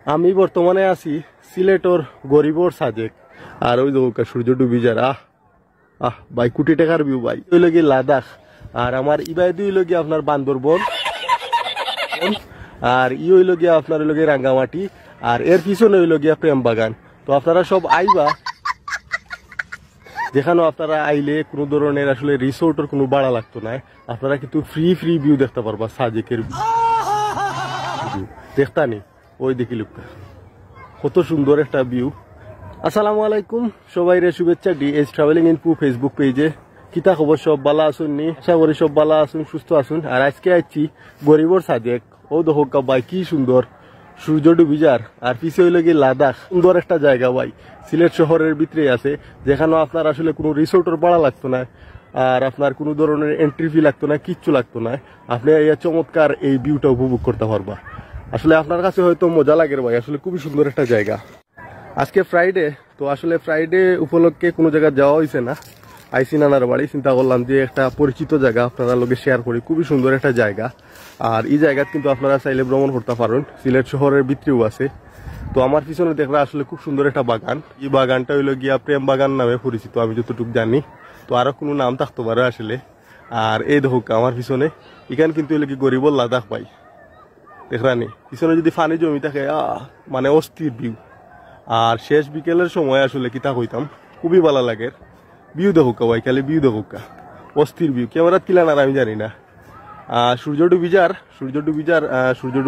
আমি বর্তমানে আছি সিলেটর গরিবর সাজেক। আর ওই যে সূর্য ডুবি যার ভাই কোটি টাকার ভিউ ভাই। ওই লগে লাদাখ। আর আমার ইবাইদি হইল গিয়ে আপনার বান্দরবন, আর ই হইল গিয়া আপনার হইল গিয়ে রাঙ্গামাটি, আর এর পিছনে হইল গিয়া প্রেম বাগান। তো আপনারা সব আইবা, যেখানে আপনারা আইলে কোনো ধরনের আসলে রিসোর্টের কোনো ভাড়া লাগতো না। আপনারা কিন্তু ফ্রি ভিউ দেখতে পারবা সাজেকের ভিউ দেখতানি। ওই দেখি লোকটা কত সুন্দর একটা ভিউ। আসসালামু আলাইকুম, সবাই রে শুভেচ্ছা ডিএস ট্রাভেলিং ইনফো ফেসবুক পেজে। কিতা খবর, সব ভালো আসুন নি? আশা করি সব ভালো আসুন, সুস্থ আসুন। আর আজকে আইছি গরিবর সাজেক। ও দেখো ভাই কি সুন্দর সূর্য ডুবি যার, আর পিছে হইল গিয়ে লাদাখ। সুন্দর একটা জায়গা ভাই, সিলেট শহরের ভিতরে আছে, যেখানে আপনার আসলে কোনো রিসোর্টের ভাড়া লাগতো না, আর আপনার কোনো ধরনের এন্ট্রি ফি লাগতো না, কিচ্ছু লাগতো না। আপনি এই চমৎকার এই ভিউটা উপভোগ করতে পারবা। আসলে আপনার কাছে হয়তো মজা লাগে ভাই, আসলে খুবই সুন্দর একটা জায়গা। আজকে ফ্রাইডে, তো আসলে ফ্রাইডে উপলক্ষে কোনো জায়গায় যাওয়া হয়েছে না। আইসি নানার বাড়ি, চিন্তা করলাম যে একটা পরিচিত জায়গা আপনারা লোকে শেয়ার করি। খুবই সুন্দর একটা জায়গা, আর এই জায়গা কিন্তু আপনারা চাইলে ভ্রমণ করতে পারেন। সিলেট শহরের ভিতরেও আছে। তো আমার পিছনে দেখলে আসলে খুব সুন্দর একটা বাগান। এই বাগানটা হইলো গিয়া প্রেম বাগান নামে পরিচিত, আমি যতটুকু জানি। তো আরো কোনো নাম থাকতে পারে আসলে। আর এই দেখো আমার পিছনে, এখানে কিন্তু হইলো কি গরিবর লাদাখ ভাই, দেখরানি। পিছনে যদি ফানি জমি থাকে মানে অস্থির ভিউ। আর শেষ বিকেলের সময় আসলে কিতা কইতাম, খুবই ভালো লাগে। ভিউ দেখুকা ভাই, খালি ভিউ দেখুকা, অস্থির ভিউ। ক্যামেরাত কিলা না আমি জানি না। সূর্য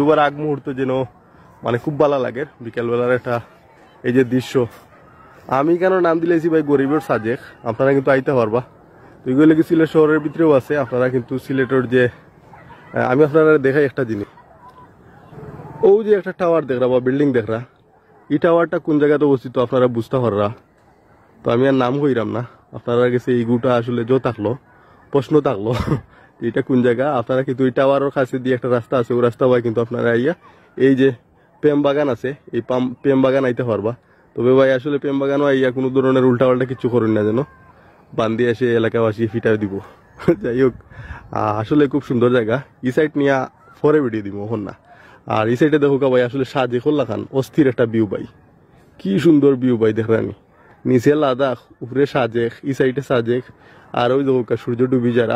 ডুবার আগ মুহূর্ত যেন মানে খুব ভালো লাগে বিকেলবেলার একটা এই যে দৃশ্য। আমি কেন নাম দিলেছি ভাই গরিবের সাজেক, আপনারা কিন্তু আইতে পারবা। তো এগুলো কি সিলেট শহরের ভিতরেও আছে। আপনারা কিন্তু সিলেটের যে আমি আপনারা দেখাই একটা জিনিস, ও যে একটা টাওয়ার দেখরা বা বিল্ডিং দেখরা, এই টাওয়ারটা কোন জায়গাতে অবস্থিত আপনারা বুঝতে পাররা। তো আমি আর নাম কইরাম না, আপনারা কাছে এইগুটা আসলে যো থাকলো প্রশ্ন থাকলো এটা কোন জায়গা। আপনারা কিন্তু এই টাওয়ারের কাছে দিয়ে একটা রাস্তা আছে, ওই রাস্তা ভাই কিন্তু আপনারা আইয়া এই যে প্রেম বাগান আছে, এই প্রেম বাগান আইতে পারবা। তবে ভাই আসলে প্রেম বাগানও আইয়া কোনো ধরনের উল্টা পাল্টা কিছু করুন না যেন, বান্ধি এসে এলাকাবাসী ফিটাই দিব। যাই হোক, আসলে খুব সুন্দর জায়গা। এই সাইড নিয়ে ফরে বেরিয়ে দিব ওখান না। আর এই সাইডে দেখো ভাই আসলে সাজে খোল্লা খান, অস্থির একটা ভিউ ভাই, কি সুন্দর ভিউ ভাই দেখরানি। নিচে লাদাখ, উপরে সাজেক, এই সাইডে সাজেক, আর ওই দেখো সূর্য ডুবি যার।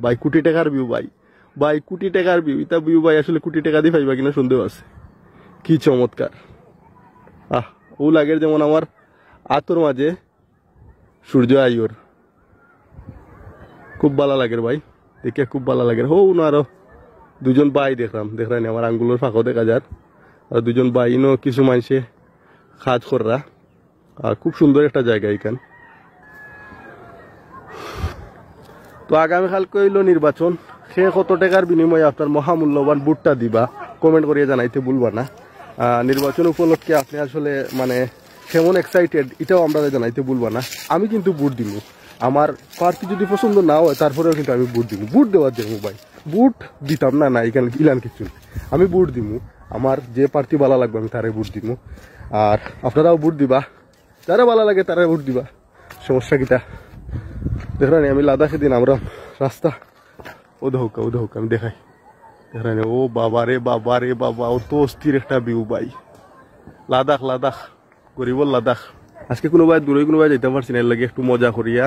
ভাই কোটি টাকার ভিউ ভাই কোটি টাকার ভিউ। এটা ভিউ ভাই আসলে কোটি টাকা দিয়ে পাইবা কিনা সন্দেহ আছে। কি চমৎকার। ও লাগে যেমন আমার আতর মাঝে সূর্য আইয়র, খুব ভালো লাগে ভাই, দেখে খুব ভালো লাগে। হো না আরো দুজন ভাই দেখলাম আমার আঙ্গুলের ফাঁকও দেখা যার। আর দুজন ভাই ইনো কিছু মানুষে কাজ কররা। আর খুব সুন্দর একটা জায়গা এখান। তো আগামীকালকে হইল নির্বাচন, সে কত টাকার বিনিময়ে আপনার মহামূল্যবান ভোটটা দিবা কমেন্ট করিয়ে জানাইতে ভুলবা না। নির্বাচন উপলক্ষে আপনি আসলে মানে কেমন এক্সাইটেড এটাও আমরা জানাইতে ভুলবা না। আমি কিন্তু ভোট দিব, আমার প্রার্থী যদি পছন্দ না হয় তারপরেও কিন্তু আমি ভোট দিব। ভোট দেওয়ার জন্য ভাই, ভোট দিতাম না এখানে ইলান কিছু, আমি ভোট দিব। আমার যে প্রার্থী ভালো লাগবে আমি তারে ভোট দিব। আর আপনারাও ভোট দিবা, যারা ভালো লাগে তারা ভোট দিবা, সমস্যা কিটা। দেখলেন আমি লাদাখে দিন আমরা রাস্তা ও দেখুক আমি দেখাই। দেখলেন ও বাবা রে বাবা, ও তো অস্থির একটা ভিউ ভাই। লাদাখ গরিবর লাদাখ। আজকে কোনো ভাই দূরে কোনো ভাই যেতে পারছি না, এর লাগে একটু মজা করিয়া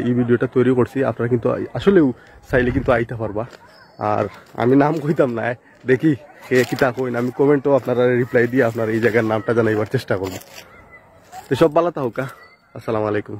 এই ভিডিওটা তৈরি করছি। আপনারা কিন্তু আসলেও চাইলে কিন্তু আইতে পারবা। আর আমি নাম কইতাম না, দেখি কে কিতা কইন, আমি কমেন্টও আপনারা রিপ্লাই দিয়ে আপনার এই জায়গার নামটা জানাইবার চেষ্টা করবো। তো সব ভালো থাকুক, আসসালামু আলাইকুম।